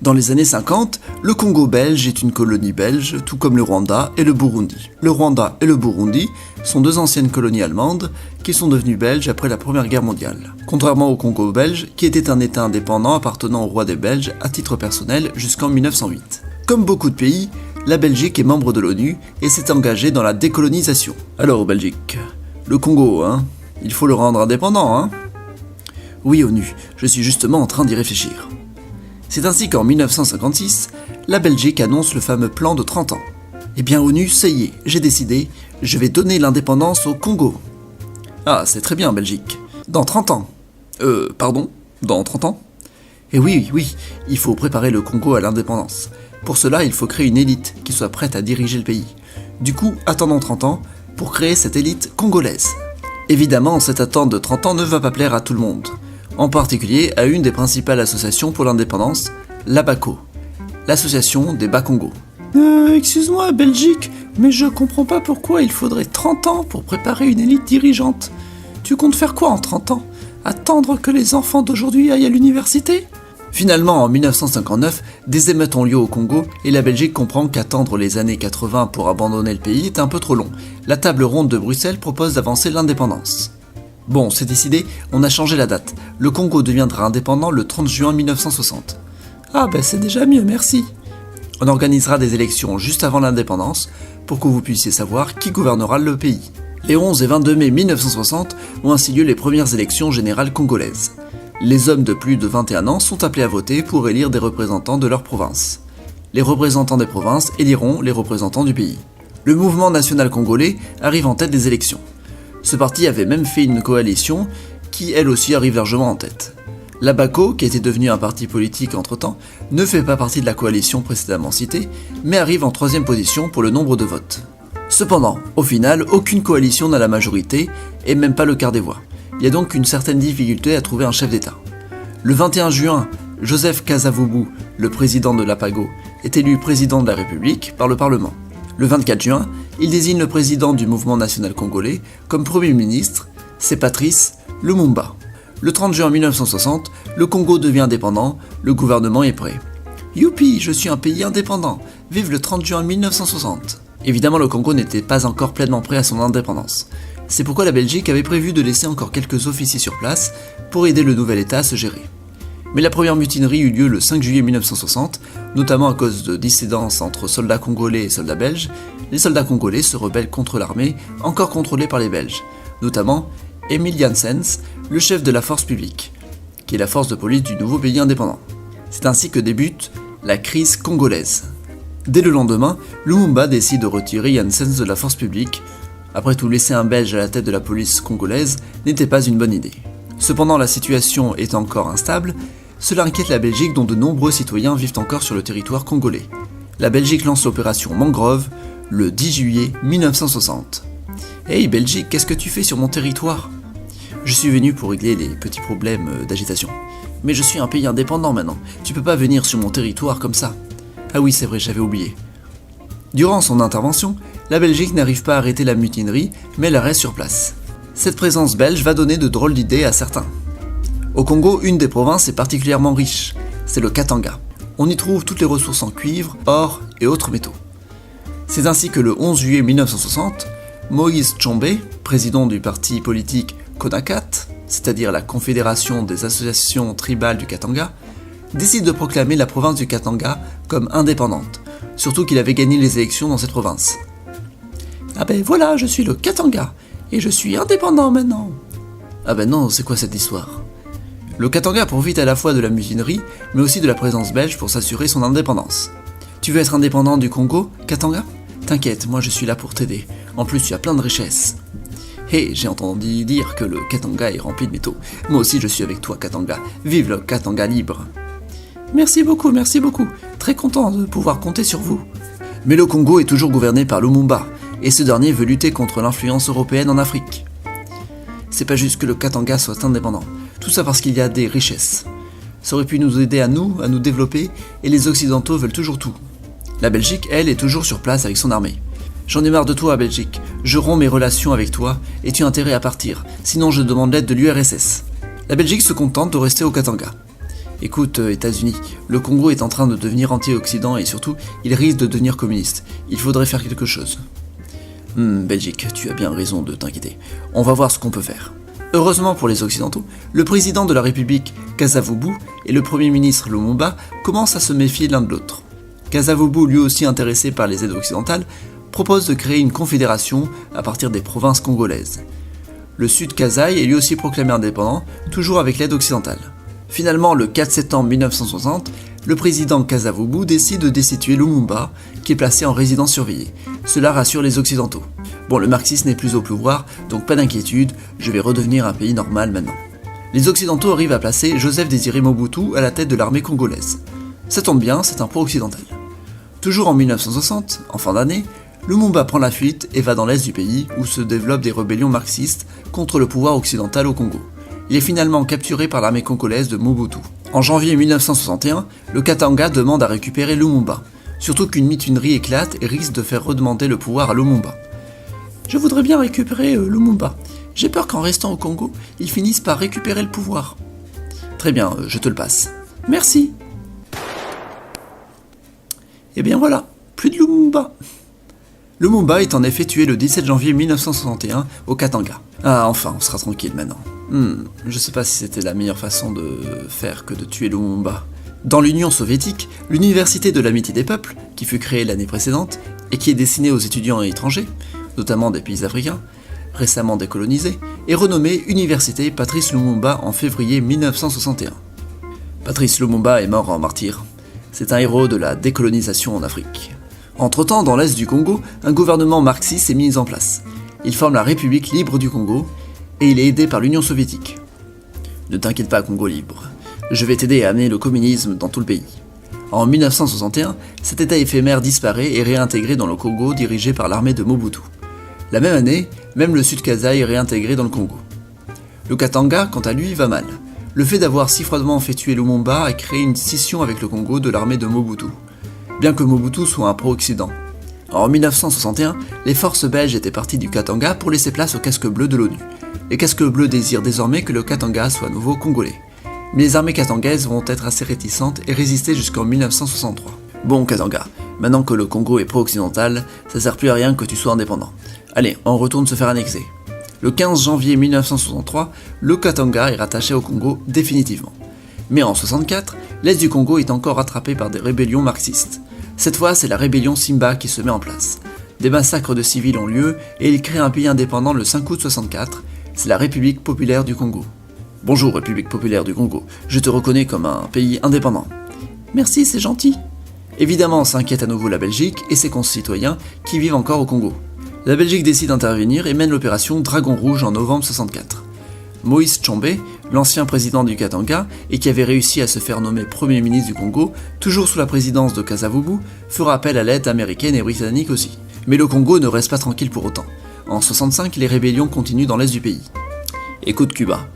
Dans les années 50, le Congo belge est une colonie belge, tout comme le Rwanda et le Burundi. Le Rwanda et le Burundi sont deux anciennes colonies allemandes qui sont devenues belges après la Première Guerre mondiale. Contrairement au Congo belge, qui était un État indépendant appartenant au roi des Belges à titre personnel jusqu'en 1908. Comme beaucoup de pays, la Belgique est membre de l'ONU et s'est engagée dans la décolonisation. Alors Belgique, le Congo, il faut le rendre indépendant, Oui ONU, je suis justement en train d'y réfléchir. C'est ainsi qu'en 1956, la Belgique annonce le fameux plan de 30 ans. Eh bien ONU, ça y est, j'ai décidé, je vais donner l'indépendance au Congo. Ah, c'est très bien Belgique. Dans 30 ans. Pardon, dans 30 ans ? Eh oui, il faut préparer le Congo à l'indépendance. Pour cela, il faut créer une élite qui soit prête à diriger le pays. Du coup, attendons 30 ans pour créer cette élite congolaise. Évidemment, cette attente de 30 ans ne va pas plaire à tout le monde. En particulier à une des principales associations pour l'indépendance, l'ABACO, l'association des Bas-Congo. Excuse-moi Belgique, mais je comprends pas pourquoi il faudrait 30 ans pour préparer une élite dirigeante. Tu comptes faire quoi en 30 ans ? Attendre que les enfants d'aujourd'hui aillent à l'université ? Finalement, en 1959, des émeutes ont lieu au Congo et la Belgique comprend qu'attendre les années 80 pour abandonner le pays est un peu trop long. La table ronde de Bruxelles propose d'avancer l'indépendance. Bon, c'est décidé, on a changé la date. Le Congo deviendra indépendant le 30 juin 1960. Ah c'est déjà mieux, merci. On organisera des élections juste avant l'indépendance pour que vous puissiez savoir qui gouvernera le pays. Les 11 et 22 mai 1960 ont ainsi lieu les premières élections générales congolaises. Les hommes de plus de 21 ans sont appelés à voter pour élire des représentants de leur province. Les représentants des provinces éliront les représentants du pays. Le mouvement national congolais arrive en tête des élections. Ce parti avait même fait une coalition qui, elle aussi, arrive largement en tête. L'ABACO, qui était devenu un parti politique entre-temps, ne fait pas partie de la coalition précédemment citée, mais arrive en 3e position pour le nombre de votes. Cependant, au final, aucune coalition n'a la majorité, et même pas le quart des voix. Il y a donc une certaine difficulté à trouver un chef d'État. Le 21 juin, Joseph Kasavubu, le président de l'ABACO, est élu président de la République par le Parlement. Le 24 juin, il désigne le président du mouvement national congolais comme Premier ministre, c'est Patrice Lumumba. Le 30 juin 1960, le Congo devient indépendant, le gouvernement est prêt. Youpi, je suis un pays indépendant, vive le 30 juin 1960. Évidemment, le Congo n'était pas encore pleinement prêt à son indépendance. C'est pourquoi la Belgique avait prévu de laisser encore quelques officiers sur place pour aider le nouvel État à se gérer. Mais la première mutinerie eut lieu le 5 juillet 1960, notamment à cause de dissidence entre soldats congolais et soldats belges. Les soldats congolais se rebellent contre l'armée, encore contrôlée par les Belges, notamment Emil Janssens, le chef de la force publique, qui est la force de police du nouveau pays indépendant. C'est ainsi que débute la crise congolaise. Dès le lendemain, Lumumba décide de retirer Janssens de la force publique. Après tout, laisser un Belge à la tête de la police congolaise n'était pas une bonne idée. Cependant, la situation est encore instable. Cela inquiète la Belgique dont de nombreux citoyens vivent encore sur le territoire congolais. La Belgique lance l'opération Mangrove le 10 juillet 1960. Hey Belgique, qu'est-ce que tu fais sur mon territoire ? Je suis venu pour régler les petits problèmes d'agitation. Mais je suis un pays indépendant maintenant, tu peux pas venir sur mon territoire comme ça. Ah oui, c'est vrai, j'avais oublié. Durant son intervention, la Belgique n'arrive pas à arrêter la mutinerie, mais elle reste sur place. Cette présence belge va donner de drôles d'idées à certains. Au Congo, une des provinces est particulièrement riche, c'est le Katanga. On y trouve toutes les ressources en cuivre, or et autres métaux. C'est ainsi que le 11 juillet 1960, Moïse Tshombe, président du parti politique CONACAT, c'est-à-dire la Confédération des associations tribales du Katanga, décide de proclamer la province du Katanga comme indépendante, surtout qu'il avait gagné les élections dans cette province. Ah ben voilà, je suis le Katanga, et je suis indépendant maintenant. Ah ben non, c'est quoi cette histoire ? Le Katanga profite à la fois de la mutinerie, mais aussi de la présence belge pour s'assurer son indépendance. Tu veux être indépendant du Congo, Katanga ? T'inquiète, moi je suis là pour t'aider. En plus, tu as plein de richesses. Hé, j'ai entendu dire que le Katanga est rempli de métaux. Moi aussi je suis avec toi, Katanga. Vive le Katanga libre. Merci beaucoup. Très content de pouvoir compter sur vous. Mais le Congo est toujours gouverné par Lumumba, et ce dernier veut lutter contre l'influence européenne en Afrique. C'est pas juste que le Katanga soit indépendant. Tout ça parce qu'il y a des richesses. Ça aurait pu nous aider à nous développer, et les Occidentaux veulent toujours tout. La Belgique, elle, est toujours sur place avec son armée. J'en ai marre de toi, Belgique. Je romps mes relations avec toi, et tu as intérêt à partir, sinon je demande l'aide de l'URSS. La Belgique se contente de rester au Katanga. Écoute, États-Unis, le Congo est en train de devenir anti-Occident et surtout, il risque de devenir communiste. Il faudrait faire quelque chose. Belgique, tu as bien raison de t'inquiéter. On va voir ce qu'on peut faire. Heureusement pour les Occidentaux, le président de la République, Kasavubu, et le premier ministre Lumumba commencent à se méfier l'un de l'autre. Kasavubu, lui aussi intéressé par les aides occidentales, propose de créer une confédération à partir des provinces congolaises. Le Sud Kasai est lui aussi proclamé indépendant, toujours avec l'aide occidentale. Finalement, le 4 septembre 1960, le président Kasavubu décide de destituer Lumumba, qui est placé en résidence surveillée. Cela rassure les Occidentaux. Bon, le marxisme n'est plus au pouvoir, donc pas d'inquiétude, je vais redevenir un pays normal maintenant. Les Occidentaux arrivent à placer Joseph Désiré Mobutu à la tête de l'armée congolaise. Ça tombe bien, c'est un pro-occidental. Toujours en 1960, en fin d'année, Lumumba prend la fuite et va dans l'est du pays où se développent des rébellions marxistes contre le pouvoir occidental au Congo. Il est finalement capturé par l'armée congolaise de Mobutu. En janvier 1961, le Katanga demande à récupérer Lumumba, surtout qu'une mutinerie éclate et risque de faire redemander le pouvoir à Lumumba. Je voudrais bien récupérer Lumumba. J'ai peur qu'en restant au Congo, ils finissent par récupérer le pouvoir. Très bien, je te le passe. Merci. Et bien voilà, plus de Lumumba. Lumumba est en effet tué le 17 janvier 1961 au Katanga. Ah, enfin, on sera tranquille maintenant. Je sais pas si c'était la meilleure façon de faire que de tuer Lumumba. Dans l'Union soviétique, l'Université de l'Amitié des Peuples, qui fut créée l'année précédente, et qui est destinée aux étudiants étrangers, notamment des pays africains, récemment décolonisés, est renommée Université Patrice Lumumba en février 1961. Patrice Lumumba est mort en martyr. C'est un héros de la décolonisation en Afrique. Entre-temps, dans l'est du Congo, un gouvernement marxiste est mis en place. Il forme la République libre du Congo, et il est aidé par l'Union soviétique. Ne t'inquiète pas, Congo libre. Je vais t'aider à amener le communisme dans tout le pays. En 1961, cet état éphémère disparaît et est réintégré dans le Congo dirigé par l'armée de Mobutu. La même année, même le Sud Kasai est réintégré dans le Congo. Le Katanga, quant à lui, va mal. Le fait d'avoir si froidement fait tuer Lumumba a créé une scission avec le Congo de l'armée de Mobutu, bien que Mobutu soit un pro-Occident. En 1961, les forces belges étaient parties du Katanga pour laisser place aux casques bleus de l'ONU. Les casques bleus désirent désormais que le Katanga soit à nouveau congolais. Mais les armées katangaises vont être assez réticentes et résister jusqu'en 1963. Bon Katanga, maintenant que le Congo est pro-occidental, ça sert plus à rien que tu sois indépendant. Allez, on retourne se faire annexer. Le 15 janvier 1963, le Katanga est rattaché au Congo définitivement. Mais en 1964, l'est du Congo est encore rattrapé par des rébellions marxistes. Cette fois, c'est la rébellion Simba qui se met en place. Des massacres de civils ont lieu et il crée un pays indépendant le 5 août 1964, c'est la République populaire du Congo. Bonjour République populaire du Congo, je te reconnais comme un pays indépendant. Merci, c'est gentil. Évidemment, s'inquiète à nouveau la Belgique et ses concitoyens qui vivent encore au Congo. La Belgique décide d'intervenir et mène l'opération Dragon Rouge en novembre 1964. Moïse Tshombe, l'ancien président du Katanga et qui avait réussi à se faire nommer Premier ministre du Congo, toujours sous la présidence de Kasavubu, fera appel à l'aide américaine et britannique aussi. Mais le Congo ne reste pas tranquille pour autant. En 1965, les rébellions continuent dans l'est du pays. Écoute Cuba,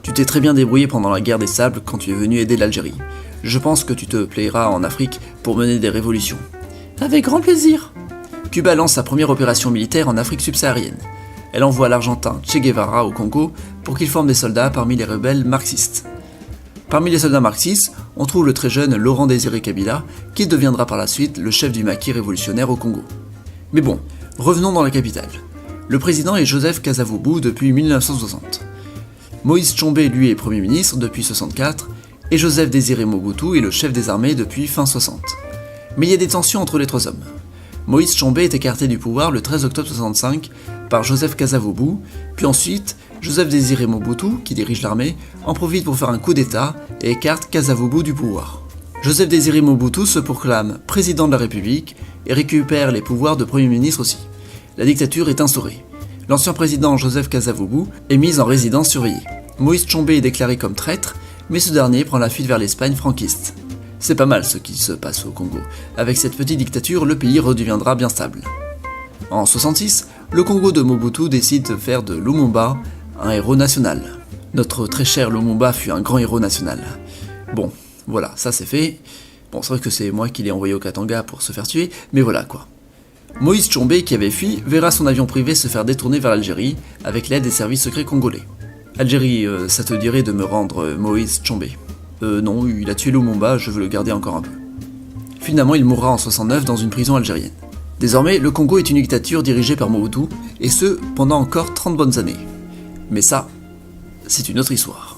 tu t'es très bien débrouillé pendant la guerre des sables quand tu es venu aider l'Algérie. Je pense que tu te plairas en Afrique pour mener des révolutions. Avec grand plaisir. Cuba lance sa première opération militaire en Afrique subsaharienne. Elle envoie l'Argentin Che Guevara au Congo pour qu'il forme des soldats parmi les rebelles marxistes. Parmi les soldats marxistes, on trouve le très jeune Laurent Désiré Kabila, qui deviendra par la suite le chef du maquis révolutionnaire au Congo. Mais bon, revenons dans la capitale. Le président est Joseph Kasavubu depuis 1960. Moïse Tshombe, lui, est Premier ministre depuis 1964, et Joseph Désiré Mobutu est le chef des armées depuis fin 60. Mais il y a des tensions entre les trois hommes. Moïse Tshombe est écarté du pouvoir le 13 octobre 1965 par Joseph Kasavubu, puis ensuite, Joseph Désiré Mobutu, qui dirige l'armée, en profite pour faire un coup d'État et écarte Kasavubu du pouvoir. Joseph Désiré Mobutu se proclame président de la République et récupère les pouvoirs de Premier ministre aussi. La dictature est instaurée. L'ancien président Joseph Kasavubu est mis en résidence surveillée. Moïse Tshombe est déclaré comme traître, mais ce dernier prend la fuite vers l'Espagne franquiste. C'est pas mal ce qui se passe au Congo. Avec cette petite dictature, le pays redeviendra bien stable. En 1966, le Congo de Mobutu décide de faire de Lumumba un héros national. Notre très cher Lumumba fut un grand héros national. Bon, voilà, ça c'est fait. Bon, c'est vrai que c'est moi qui l'ai envoyé au Katanga pour se faire tuer, mais voilà quoi. Moïse Tshombe, qui avait fui, verra son avion privé se faire détourner vers l'Algérie avec l'aide des services secrets congolais. Algérie, ça te dirait de me rendre Moïse Tshombe. Non, il a tué Lumumba, je veux le garder encore un peu. Finalement, il mourra en 69 dans une prison algérienne. Désormais, le Congo est une dictature dirigée par Mobutu, et ce, pendant encore 30 bonnes années. Mais ça, c'est une autre histoire.